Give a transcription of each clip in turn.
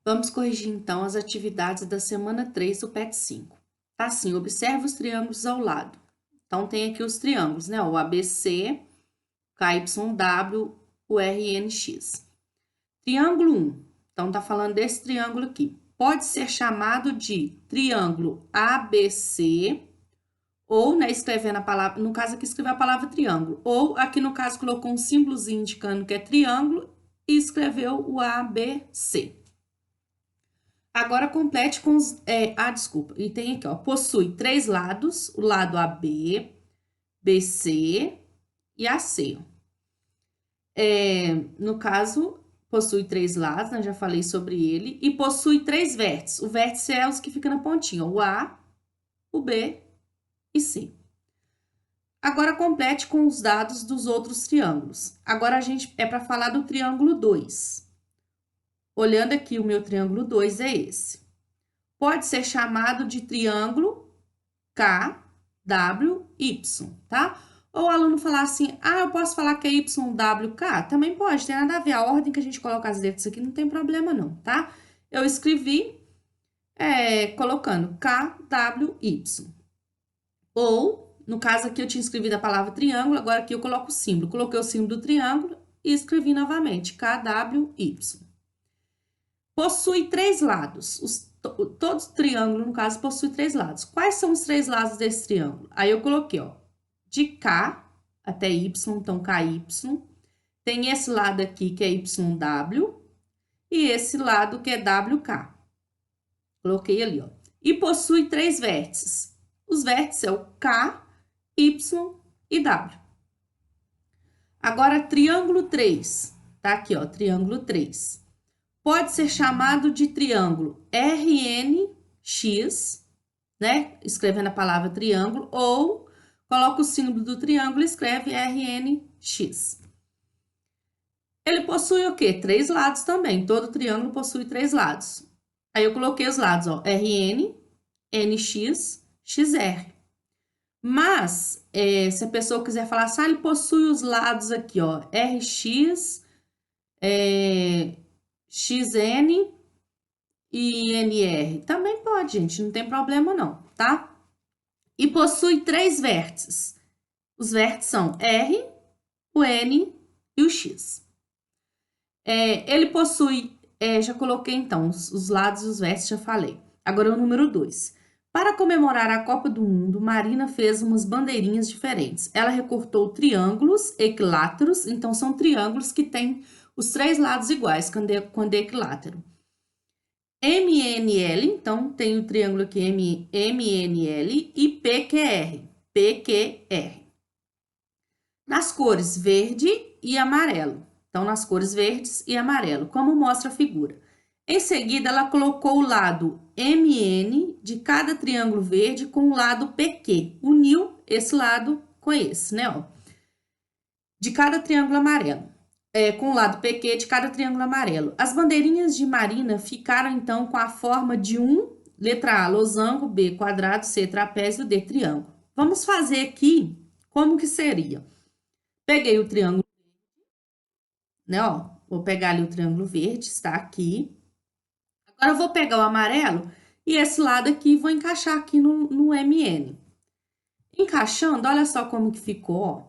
Vamos corrigir então as atividades da semana 3 do PET 5. Tá assim, observe os triângulos ao lado. Então, tem aqui os triângulos, né? O ABC, KYW, o RNX. Triângulo 1. Então, tá falando desse triângulo aqui. Pode ser chamado de triângulo ABC, ou, né, escrevendo a palavra, no caso aqui escreveu a palavra triângulo, ou aqui no caso colocou um símbolozinho indicando que é triângulo e escreveu o ABC. Agora complete com os. Desculpa. E tem aqui, ó. Possui 3 lados: o lado AB, BC e AC. No caso, possui 3 lados, né? Já falei sobre ele. E possui 3 vértices. O vértice é os que ficam na pontinha: o A, o B e C. Agora complete com os dados dos outros triângulos. Agora a gente é para falar do triângulo 2. Olhando aqui, o meu triângulo 2 é esse. Pode ser chamado de triângulo KWY, tá? Ou o aluno falar assim, eu posso falar que é YWK? Também pode, tem nada a ver. A ordem que a gente coloca as letras aqui não tem problema não, tá? Eu escrevi colocando KWY. Ou, no caso aqui eu tinha escrevido a palavra triângulo, agora aqui eu coloco o símbolo. Coloquei o símbolo do triângulo e escrevi novamente, KWY. Possui 3 lados. Todo triângulo, no caso, possui 3 lados. Quais são os 3 lados desse triângulo? Aí eu coloquei, ó, de K até Y, então KY. Tem esse lado aqui que é YW e esse lado que é WK. Coloquei ali, ó. E possui 3 vértices. Os vértices é o K, Y e W. Agora, triângulo 3. Tá aqui, ó, triângulo 3. Pode ser chamado de triângulo RNX, né? Escrevendo a palavra triângulo, ou coloca o símbolo do triângulo e escreve RNX. Ele possui o quê? 3 lados também. Todo triângulo possui 3 lados. Aí eu coloquei os lados, ó, RN, NX, XR. Mas, se a pessoa quiser falar assim, ele possui os lados aqui, ó, RX, XN e NR. Também pode, gente, não tem problema não, tá? E possui 3 vértices. Os vértices são R, o N e o X. Ele possui, já coloquei então, os lados e os vértices, já falei. Agora o número 2. Para comemorar a Copa do Mundo, Marina fez umas bandeirinhas diferentes. Ela recortou triângulos equiláteros, então são triângulos que têm os 3 lados iguais, quando é equilátero. MNL, então tem o triângulo aqui MNL e PQR. Nas cores verde e amarelo. Então, nas cores verdes e amarelo, como mostra a figura. Em seguida, ela colocou o lado MN de cada triângulo verde com o lado PQ. Uniu esse lado com esse, né? Ó, de cada triângulo amarelo. Com o lado PQ de cada triângulo amarelo. As bandeirinhas de Marina ficaram, então, com a forma de letra A, losango, B, quadrado, C, trapézio, D, triângulo. Vamos fazer aqui como que seria. Peguei o triângulo, né, ó, vou pegar ali o triângulo verde, está aqui. Agora, eu vou pegar o amarelo e esse lado aqui vou encaixar aqui no MN. Encaixando, olha só como que ficou, ó.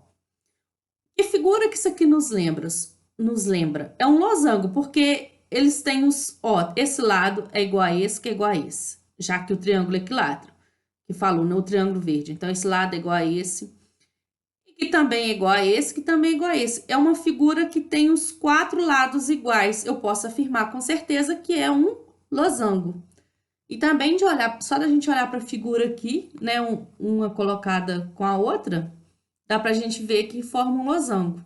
Que figura que isso aqui nos lembra? É um losango, porque eles têm esse lado é igual a esse, que é igual a esse. Já que o triângulo é equilátero, que falou, no triângulo verde. Então, esse lado é igual a esse, que também é igual a esse, que também é igual a esse. É uma figura que tem os 4 lados iguais. Eu posso afirmar com certeza que é um losango. E também só da gente olhar para a figura aqui, né, uma colocada com a outra, dá para a gente ver que forma um losango.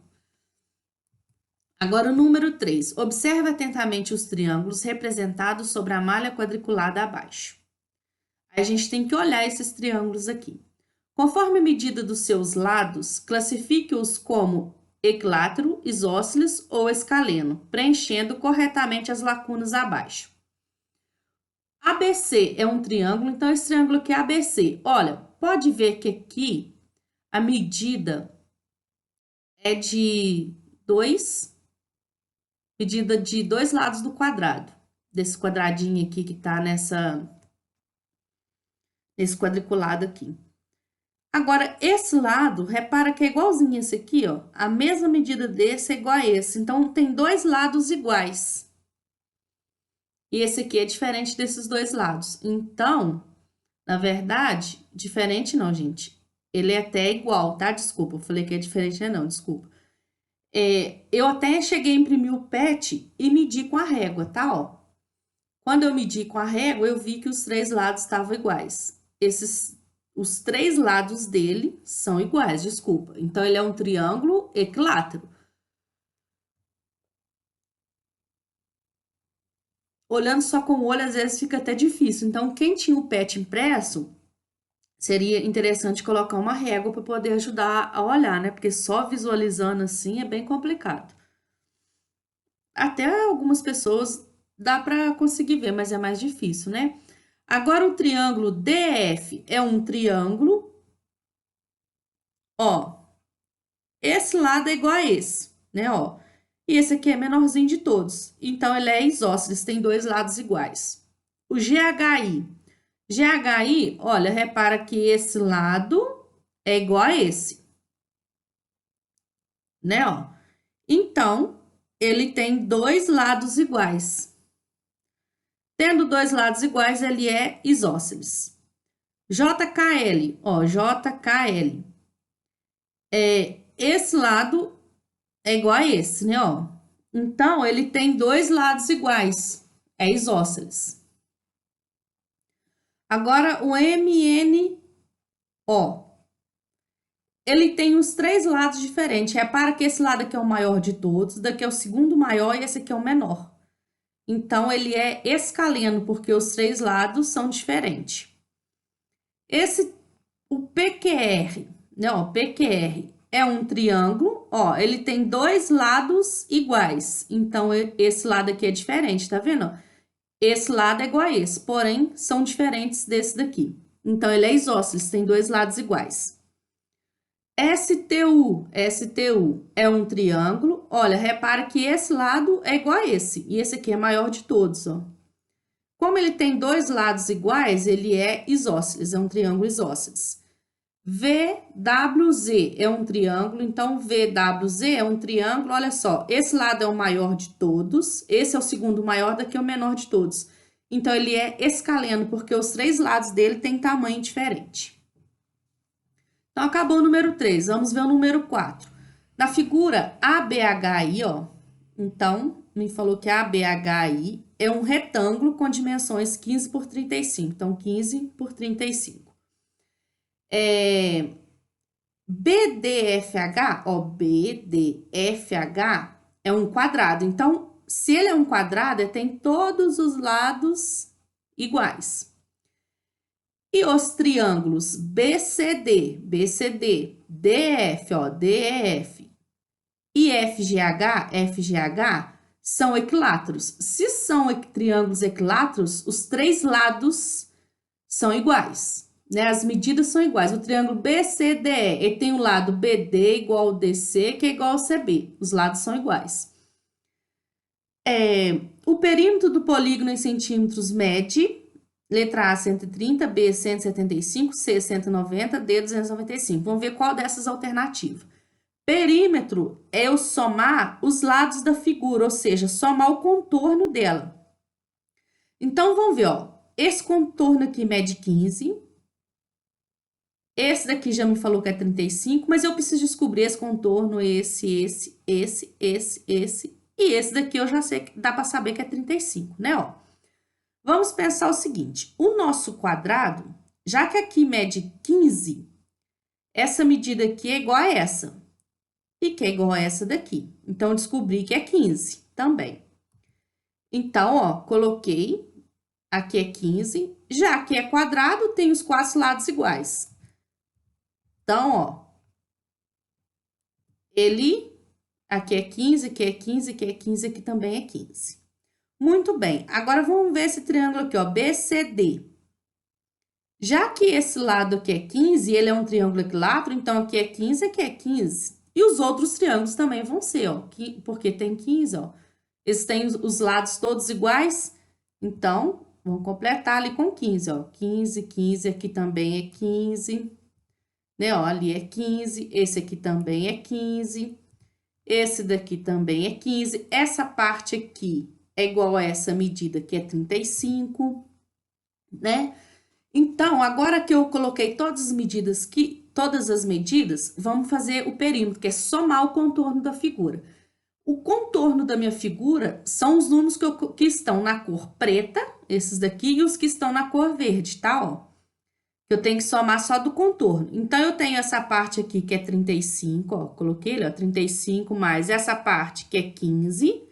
Agora o número 3. Observe atentamente os triângulos representados sobre a malha quadriculada abaixo. Aí a gente tem que olhar esses triângulos aqui. Conforme a medida dos seus lados, classifique-os como equilátero, isósceles ou escaleno, preenchendo corretamente as lacunas abaixo. ABC é um triângulo, então esse triângulo aqui é ABC. Olha, pode ver que aqui a medida é de 2 lados do quadrado, desse quadradinho aqui que tá nesse quadriculado aqui. Agora, esse lado, repara que é igualzinho esse aqui, ó. A mesma medida desse é igual a esse. Então, tem dois lados iguais. E esse aqui é diferente desses dois lados. Então, na verdade, diferente não, gente. Ele é até igual, tá? Desculpa, eu falei que é diferente, não, desculpa. Eu até cheguei a imprimir o PET e medi com a régua, tá? Ó. Quando eu medi com a régua, eu vi que os três lados estavam iguais. Os três lados dele são iguais, desculpa. Então, ele é um triângulo equilátero. Olhando só com o olho, às vezes fica até difícil. Então, quem tinha o PET impresso, seria interessante colocar uma régua para poder ajudar a olhar, né? Porque só visualizando assim é bem complicado. Até algumas pessoas dá para conseguir ver, mas é mais difícil, né? Agora, o triângulo DF é um triângulo, ó, esse lado é igual a esse, né, ó. E esse aqui é menorzinho de todos. Então, ele é isósceles, tem dois lados iguais. O GHI, olha, repara que esse lado é igual a esse, né, ó. Então, ele tem dois lados iguais. Tendo dois lados iguais, ele é isósceles. JKL, ó, JKL. Esse lado é igual a esse, né, ó. Então, ele tem dois lados iguais, é isósceles. Agora, o MNO, ele tem os três lados diferentes. Repara que esse lado aqui é o maior de todos, daqui é o segundo maior e esse aqui é o menor. Então, ele é escaleno, porque os três lados são diferentes. O PQR, não, PQR é um triângulo, ó, ele tem dois lados iguais. Então, esse lado aqui é diferente, tá vendo? Esse lado é igual a esse, porém, são diferentes desse daqui. Então, ele é isósceles, tem dois lados iguais. STU é um triângulo. Olha, repara que esse lado é igual a esse, e esse aqui é maior de todos, ó. Como ele tem dois lados iguais, ele é isósceles, é um triângulo isósceles. VWZ é um triângulo, então VWZ é um triângulo, olha só, esse lado é o maior de todos, esse é o segundo maior, daqui é o menor de todos. Então, ele é escaleno, porque os três lados dele têm tamanho diferente. Então, acabou o número 3, vamos ver o número 4. Na figura ABHI, ó, então, me falou que ABHI é um retângulo com dimensões 15 por 35, então 15 por 35. BDFH, ó, BDFH é um quadrado. Então, se ele é um quadrado, ele tem todos os lados iguais. E os triângulos BCD, DF, ó, DEF e FGH são equiláteros. Se são triângulos equiláteros, os três lados são iguais. Né? As medidas são iguais. O triângulo BCDE, ele tem o lado BD igual ao DC, que é igual ao CB. Os lados são iguais. O perímetro do polígono em centímetros mede, letra A, 130, B, 175, C, 190, D, 295. Vamos ver qual dessas alternativas. Perímetro é eu somar os lados da figura, ou seja, somar o contorno dela. Então, vamos ver, ó. Esse contorno aqui mede 15. Esse daqui já me falou que é 35, mas eu preciso descobrir esse contorno, esse. E esse daqui eu já sei que dá para saber que é 35, né, ó. Vamos pensar o seguinte, o nosso quadrado, já que aqui mede 15, essa medida aqui é igual a essa. E que é igual a essa daqui. Então, eu descobri que é 15 também. Então, ó, coloquei, aqui é 15, já que é quadrado, tem os quatro lados iguais. Então, ó, aqui é 15, aqui é 15, aqui é 15, aqui também é 15. Muito bem, agora vamos ver esse triângulo aqui, ó, BCD. Já que esse lado aqui é 15, ele é um triângulo equilátero, então aqui é 15, aqui é 15. E os outros triângulos também vão ser, ó, porque tem 15, ó. Eles têm os lados todos iguais, Então, vamos completar ali com 15, ó. 15, 15, aqui também é 15, né? Ó, ali é 15, esse aqui também é 15, esse daqui também é 15. Essa parte aqui é igual a essa medida, que é 35, né? Então, agora que eu coloquei todas as medidas, vamos fazer o perímetro, que é somar o contorno da figura. O contorno da minha figura são os números que estão na cor preta, esses daqui, e os que estão na cor verde, tá? Ó, eu tenho que somar só do contorno. Então, eu tenho essa parte aqui que é 35, ó, coloquei ele, ó, 35, mais essa parte que é 15,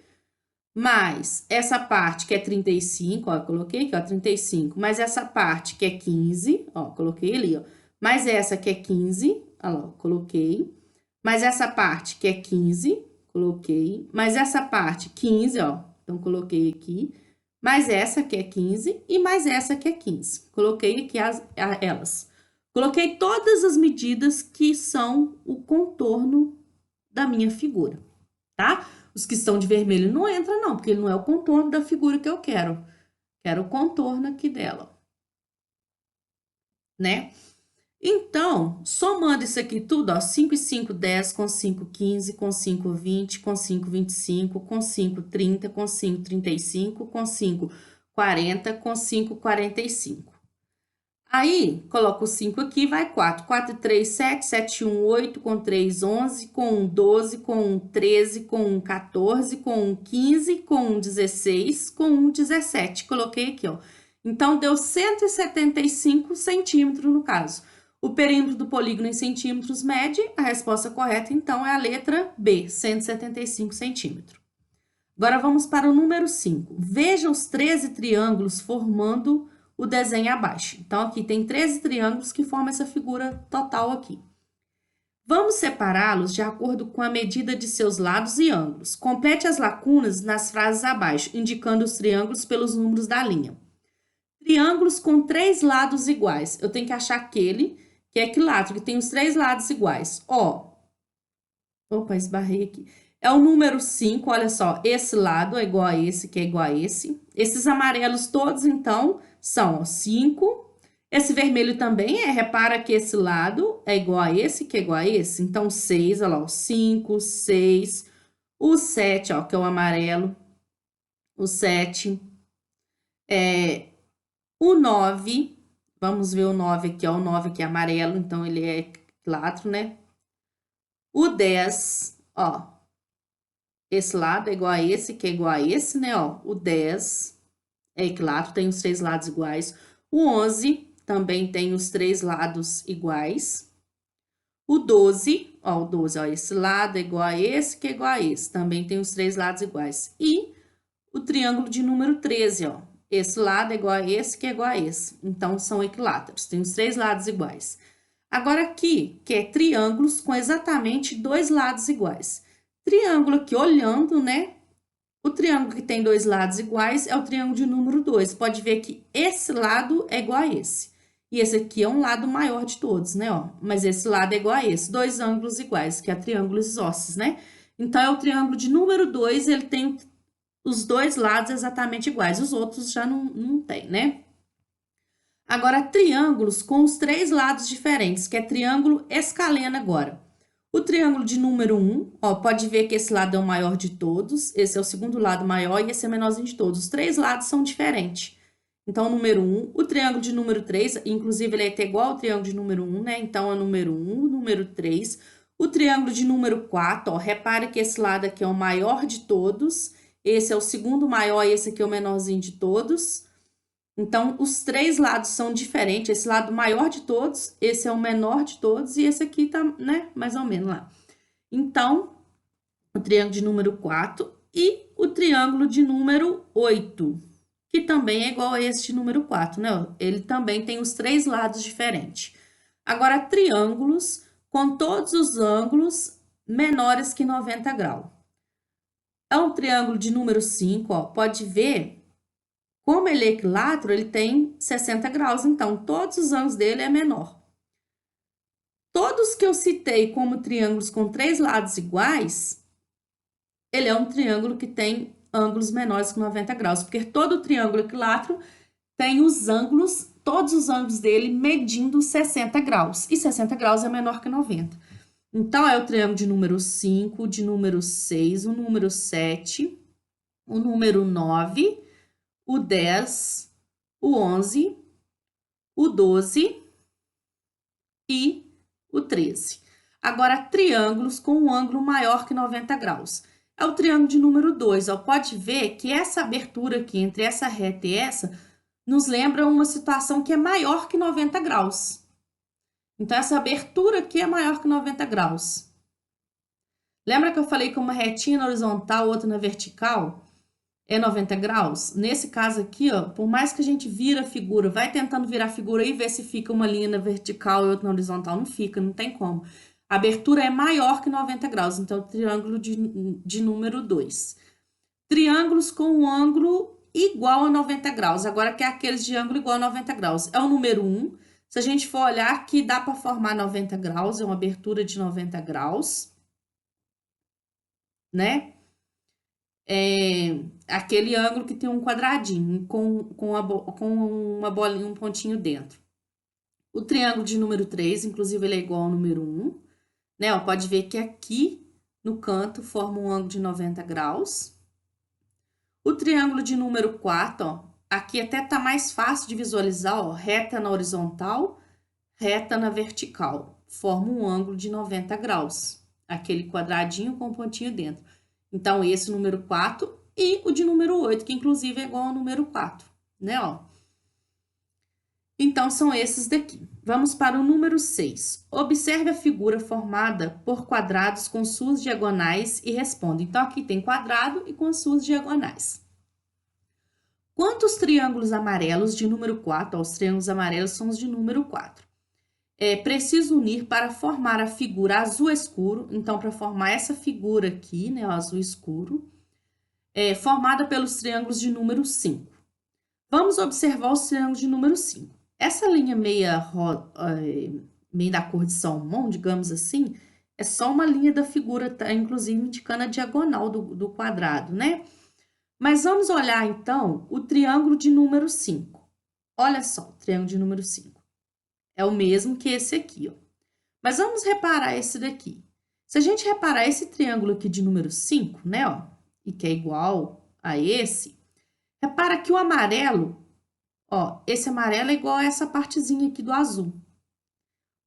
mais essa parte que é 35, ó, coloquei aqui, ó, 35, mais essa parte que é 15, ó, coloquei ali, ó, mais essa que é 15, ó, lá, coloquei, mais essa parte que é 15, coloquei, mais essa parte 15, ó, então coloquei aqui, mais essa que é 15 e mais essa que é 15, coloquei aqui elas. Coloquei todas as medidas que são o contorno da minha figura, tá? Os que estão de vermelho não entra não, porque ele não é o contorno da figura que eu quero. Quero o contorno aqui dela, né? Então, somando isso aqui tudo, ó, 5 e 5, 10, com 5, 15, com 5, 20, com 5, 25, com 5, 30, com 5, 35, com 5, 40, com 5, 45. Aí, coloco o 5 aqui, vai 4. 4 e 3, 7, 7 e 1, 8, com 3, 11, com 1, 12, com 1, 13, com 1, 14, com 1, 15, com 1, 16, com 1, 17. Coloquei aqui, ó. Então, deu 175 centímetros no caso. O perímetro do polígono em centímetros mede, a resposta correta, então, é a letra B, 175 centímetros. Agora, vamos para o número 5. Veja os 13 triângulos formando o desenho abaixo. Então, aqui tem 13 triângulos que formam essa figura total aqui. Vamos separá-los de acordo com a medida de seus lados e ângulos. Complete as lacunas nas frases abaixo, indicando os triângulos pelos números da linha. Triângulos com 3 lados iguais. Eu tenho que achar aquele que é equilátero, que tem os 3 lados iguais. Ó, opa, esbarrei aqui. É o número 5, olha só, esse lado é igual a esse, que é igual a esse. Esses amarelos todos, então, são 5. Esse vermelho também repara que esse lado é igual a esse, que é igual a esse. Então, 6, olha lá, 5, 6. O 7, ó, que é o amarelo. O 7. O 9, vamos ver o 9 aqui, ó, o 9 aqui é amarelo, então ele é equilátero, né? O 10, ó, esse lado é igual a esse, que é igual a esse, né, ó. O 10 é equilátero, tem os 3 lados iguais. O 11 também tem os 3 lados iguais. O 12, ó, esse lado é igual a esse, que é igual a esse. Também tem os 3 lados iguais. E o triângulo de número 13, ó. Esse lado é igual a esse, que é igual a esse. Então, são equiláteros, tem os 3 lados iguais. Agora, aqui, que é triângulos com exatamente 2 lados iguais. Triângulo aqui, olhando, né? O triângulo que tem 2 lados iguais é o triângulo de número 2. Pode ver que esse lado é igual a esse. E esse aqui é um lado maior de todos, né? Ó, mas esse lado é igual a esse. 2 ângulos iguais, que é triângulos isósceles, né? Então, é o triângulo de número 2, ele tem os 2 lados exatamente iguais. Os outros já não tem, né? Agora, triângulos com os 3 lados diferentes, que é triângulo escaleno agora. O triângulo de número 1, ó, pode ver que esse lado é o maior de todos, esse é o segundo lado maior e esse é o menorzinho de todos. Os 3 lados são diferentes. Então, número 1, o triângulo de número 3, inclusive ele é até igual ao triângulo de número 1, né? Então, é número 1, número 3. O triângulo de número 4, ó, repare que esse lado aqui é o maior de todos, esse é o segundo maior e esse aqui é o menorzinho de todos. Então, os 3 lados são diferentes. Esse lado maior de todos, esse é o menor de todos e esse aqui tá, né, mais ou menos lá. Então, o triângulo de número 4 e o triângulo de número 8, que também é igual a esse de número 4, né? Ele também tem os 3 lados diferentes. Agora, triângulos com todos os ângulos menores que 90 graus. É um triângulo de número 5, ó, pode ver. Como ele é equilátero, ele tem 60 graus, então todos os ângulos dele é menor. Todos que eu citei como triângulos com 3 lados iguais, ele é um triângulo que tem ângulos menores que 90 graus, porque todo triângulo equilátero tem os ângulos, todos os ângulos dele medindo 60 graus, e 60 graus é menor que 90. Então, é o triângulo de número 5, de número 6, o número 7, o número 9, o 10, o 11, o 12 e o 13. Agora, triângulos com um ângulo maior que 90 graus. É o triângulo de número 2. Ó, pode ver que essa abertura aqui, entre essa reta e essa, nos lembra uma situação que é maior que 90 graus. Então, essa abertura aqui é maior que 90 graus. Lembra que eu falei que uma retinha na horizontal, outra na vertical, é 90 graus? Nesse caso aqui, ó, por mais que a gente vira a figura, vai tentando virar a figura e ver se fica uma linha na vertical e outra na horizontal, não fica, não tem como. A abertura é maior que 90 graus, então, triângulo de número 2. Triângulos com um ângulo igual a 90 graus, agora que é aqueles de ângulo igual a 90 graus. É o número 1. Se a gente for olhar aqui, dá para formar 90 graus, é uma abertura de 90 graus, né? É aquele ângulo que tem um quadradinho com uma bolinha, um pontinho dentro. O triângulo de número 3, inclusive, ele é igual ao número 1, né? Ó, pode ver que aqui no canto forma um ângulo de 90 graus. O triângulo de número 4, ó, aqui até tá mais fácil de visualizar, ó, reta na horizontal, reta na vertical. Forma um ângulo de 90 graus. Aquele quadradinho com um pontinho dentro. Então, esse número 4 e o de número 8, que inclusive é igual ao número 4, né, ó. Então, são esses daqui. Vamos para o número 6. Observe a figura formada por quadrados com suas diagonais e responda. Então, aqui tem quadrado e com as suas diagonais. Quantos triângulos amarelos de número 4? Ó, os triângulos amarelos são os de número 4. É preciso unir para formar a figura azul escuro. Então, para formar essa figura aqui, né, o azul escuro, formada pelos triângulos de número 5. Vamos observar os triângulos de número 5. Essa linha meio da cor de salmão, digamos assim, é só uma linha da figura, tá? Inclusive indicando a diagonal do quadrado, né? Mas vamos olhar, então, o triângulo de número 5. Olha só, o triângulo de número 5. É o mesmo que esse aqui, ó. Mas vamos reparar esse daqui. Se a gente reparar esse triângulo aqui de número 5, né, ó, e que é igual a esse, repara que o amarelo, ó, esse amarelo é igual a essa partezinha aqui do azul.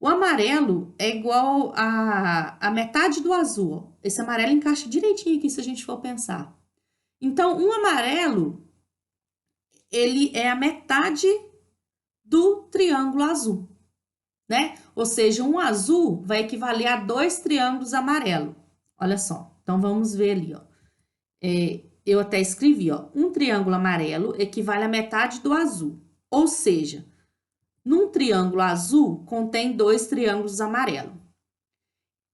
O amarelo é igual a metade do azul, ó. Esse amarelo encaixa direitinho aqui, se a gente for pensar. Então, um amarelo, ele é a metade do triângulo azul, né? Ou seja, um azul vai equivaler a 2 triângulos amarelos. Olha só, então vamos ver ali, ó. Eu até escrevi, ó, um triângulo amarelo equivale a metade do azul. Ou seja, num triângulo azul contém 2 triângulos amarelos. O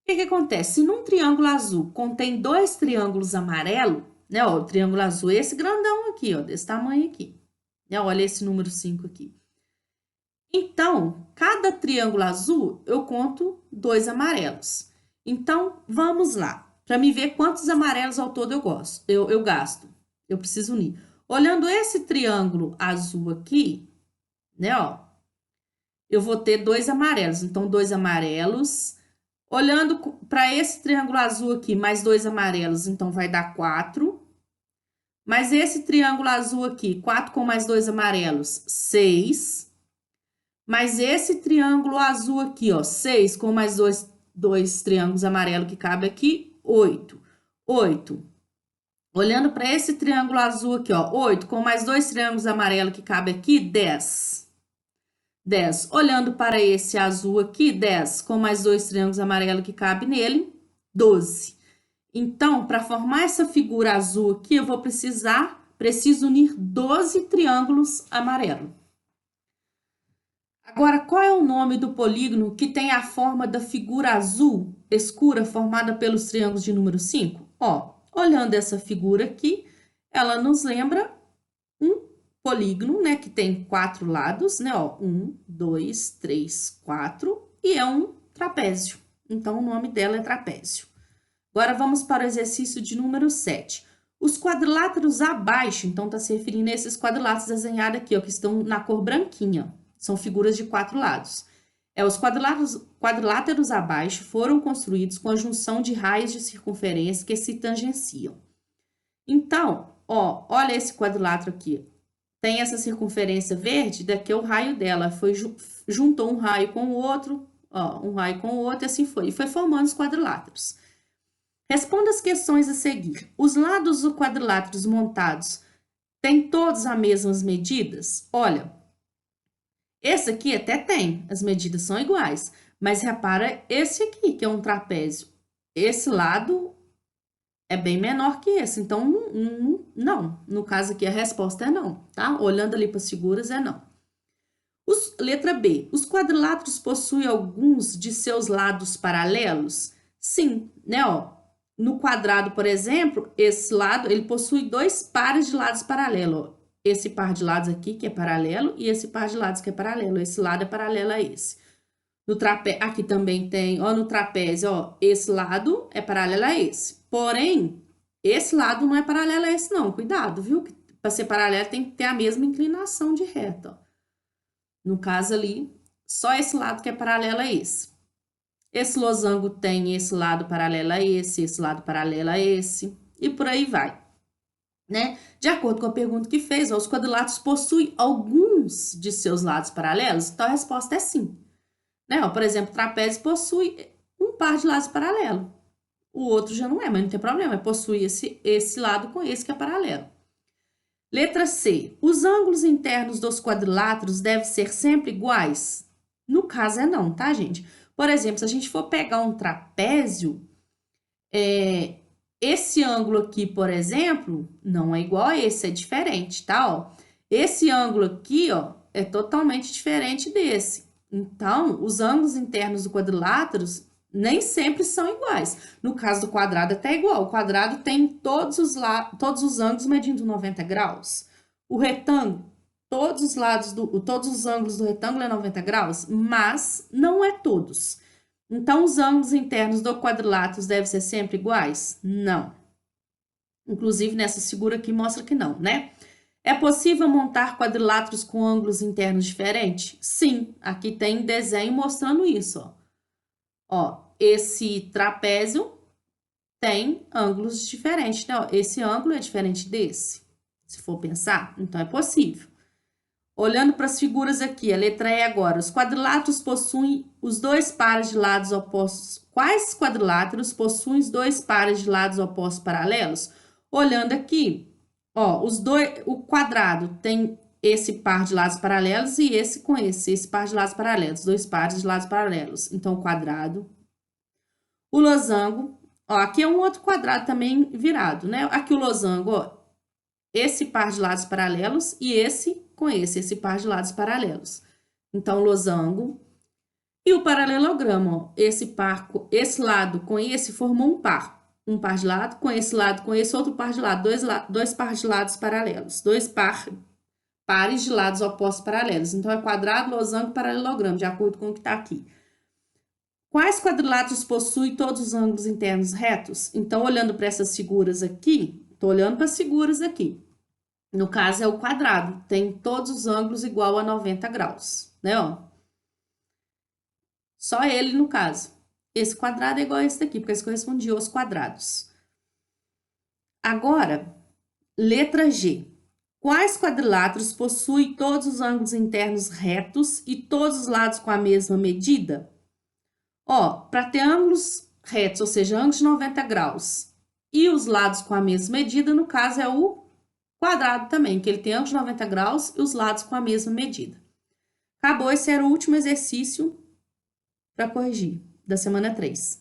que acontece? Se num triângulo azul contém 2 triângulos amarelos, né? Ó, o triângulo azul é esse grandão aqui, ó, desse tamanho aqui. Né? Olha esse número 5 aqui. Então, cada triângulo azul, eu conto 2 amarelos. Então, vamos lá. Para me ver quantos amarelos ao todo eu gasto. Eu preciso unir. Olhando esse triângulo azul aqui, né, ó, eu vou ter 2 amarelos. Então, 2 amarelos. Olhando para esse triângulo azul aqui, mais 2 amarelos, então vai dar 4. Mas esse triângulo azul aqui, 4 com mais 2 amarelos, 6. Mas esse triângulo azul aqui, ó, 6 com mais dois triângulos amarelos que cabe aqui, 8. 8. Olhando para esse triângulo azul aqui, ó, 8 com mais 2 triângulos amarelos que cabe aqui, 10. 10. Olhando para esse azul aqui, 10 com mais 2 triângulos amarelos que cabe nele, 12. Então, para formar essa figura azul aqui, eu preciso unir 12 triângulos amarelos. Agora, qual é o nome do polígono que tem a forma da figura azul escura formada pelos triângulos de número 5? Ó, olhando essa figura aqui, ela nos lembra um polígono, né, que tem 4 lados, né, ó, 1, 2, 3, 4, e é um trapézio. Então, o nome dela é trapézio. Agora, vamos para o exercício de número 7. Os quadriláteros abaixo, então está se referindo a esses quadriláteros desenhados aqui, ó, que estão na cor branquinha. São figuras de 4 lados. Os quadriláteros abaixo foram construídos com a junção de raios de circunferência que se tangenciam. Então, ó, olha esse quadrilátero aqui. Tem essa circunferência verde, daqui é o raio dela. Juntou um raio com o outro, ó, um raio com o outro, e assim foi. E foi formando os quadriláteros. Responda as questões a seguir. Os lados dos quadriláteros montados têm todas as mesmas medidas? Olha, esse aqui até tem, as medidas são iguais. Mas repara esse aqui, que é um trapézio. Esse lado é bem menor que esse, então não. No caso aqui, a resposta é não, tá? Olhando ali para as figuras, é não. Letra B. Os quadriláteros possuem alguns de seus lados paralelos? Sim, né? Ó, no quadrado, por exemplo, esse lado, ele possui 2 pares de lados paralelos. Ó. Esse par de lados aqui, que é paralelo, e esse par de lados que é paralelo. Esse lado é paralelo a esse. No trapézio, aqui também tem, ó, no trapézio, ó, esse lado é paralelo a esse. Porém, esse lado não é paralelo a esse, não. Cuidado, viu? Para ser paralelo tem que ter a mesma inclinação de reta, ó. No caso ali, só esse lado que é paralelo a esse. Esse losango tem esse lado paralelo a esse lado paralelo a esse, e por aí vai. Né? De acordo com a pergunta que fez, ó, os quadriláteros possuem alguns de seus lados paralelos? Então, a resposta é sim. Né? Ó, por exemplo, o trapézio possui um par de lados paralelos. O outro já não é, mas não tem problema, possui esse lado com esse que é paralelo. Letra C. Os ângulos internos dos quadriláteros devem ser sempre iguais? No caso é não, tá, gente? Por exemplo, se a gente for pegar um trapézio, esse ângulo aqui, por exemplo, não é igual a esse, é diferente, tá? Ó, esse ângulo aqui, ó, é totalmente diferente desse. Então, os ângulos internos do quadrilátero nem sempre são iguais. No caso do quadrado, até é igual. O quadrado tem todos os ângulos medindo 90 graus. O retângulo, todos os ângulos do retângulo é 90 graus, mas não é todos. Então, os ângulos internos do quadrilátero devem ser sempre iguais? Não. Inclusive, nessa figura aqui mostra que não, né? É possível montar quadriláteros com ângulos internos diferentes? Sim, aqui tem desenho mostrando isso, ó. Ó, esse trapézio tem ângulos diferentes, né? Ó, esse ângulo é diferente desse, se for pensar, então é possível. Olhando para as figuras aqui, a letra E agora. Os quadriláteros possuem os 2 pares de lados opostos. Quais quadriláteros possuem os 2 pares de lados opostos paralelos? Olhando aqui, ó, o quadrado tem esse par de lados paralelos e esse com esse par de lados paralelos, 2 pares de lados paralelos. Então, o quadrado. O losango, ó, aqui é um outro quadrado também virado, né? Aqui o losango, ó, esse par de lados paralelos e esse com esse par de lados paralelos. Então, losango. E o paralelogramo, ó, esse lado com esse formou um par. Um par de lado, com esse outro par de lado. Dois pares de lados paralelos. Pares de lados opostos paralelos. Então, é quadrado, losango, paralelogramo, de acordo com o que está aqui. Quais quadriláteros possuem todos os ângulos internos retos? Então, olhando para essas figuras aqui, estou olhando para as figuras aqui. No caso, é o quadrado, tem todos os ângulos igual a 90 graus, né, ó? Só ele, no caso. Esse quadrado é igual a esse daqui, porque esse correspondia aos quadrados. Agora, letra G. Quais quadriláteros possuem todos os ângulos internos retos e todos os lados com a mesma medida? Ó, para ter ângulos retos, ou seja, ângulos de 90 graus, e os lados com a mesma medida, no caso, é o quadrado também, que ele tem ângulos de 90 graus e os lados com a mesma medida. Acabou, esse era o último exercício para corrigir, da semana 3.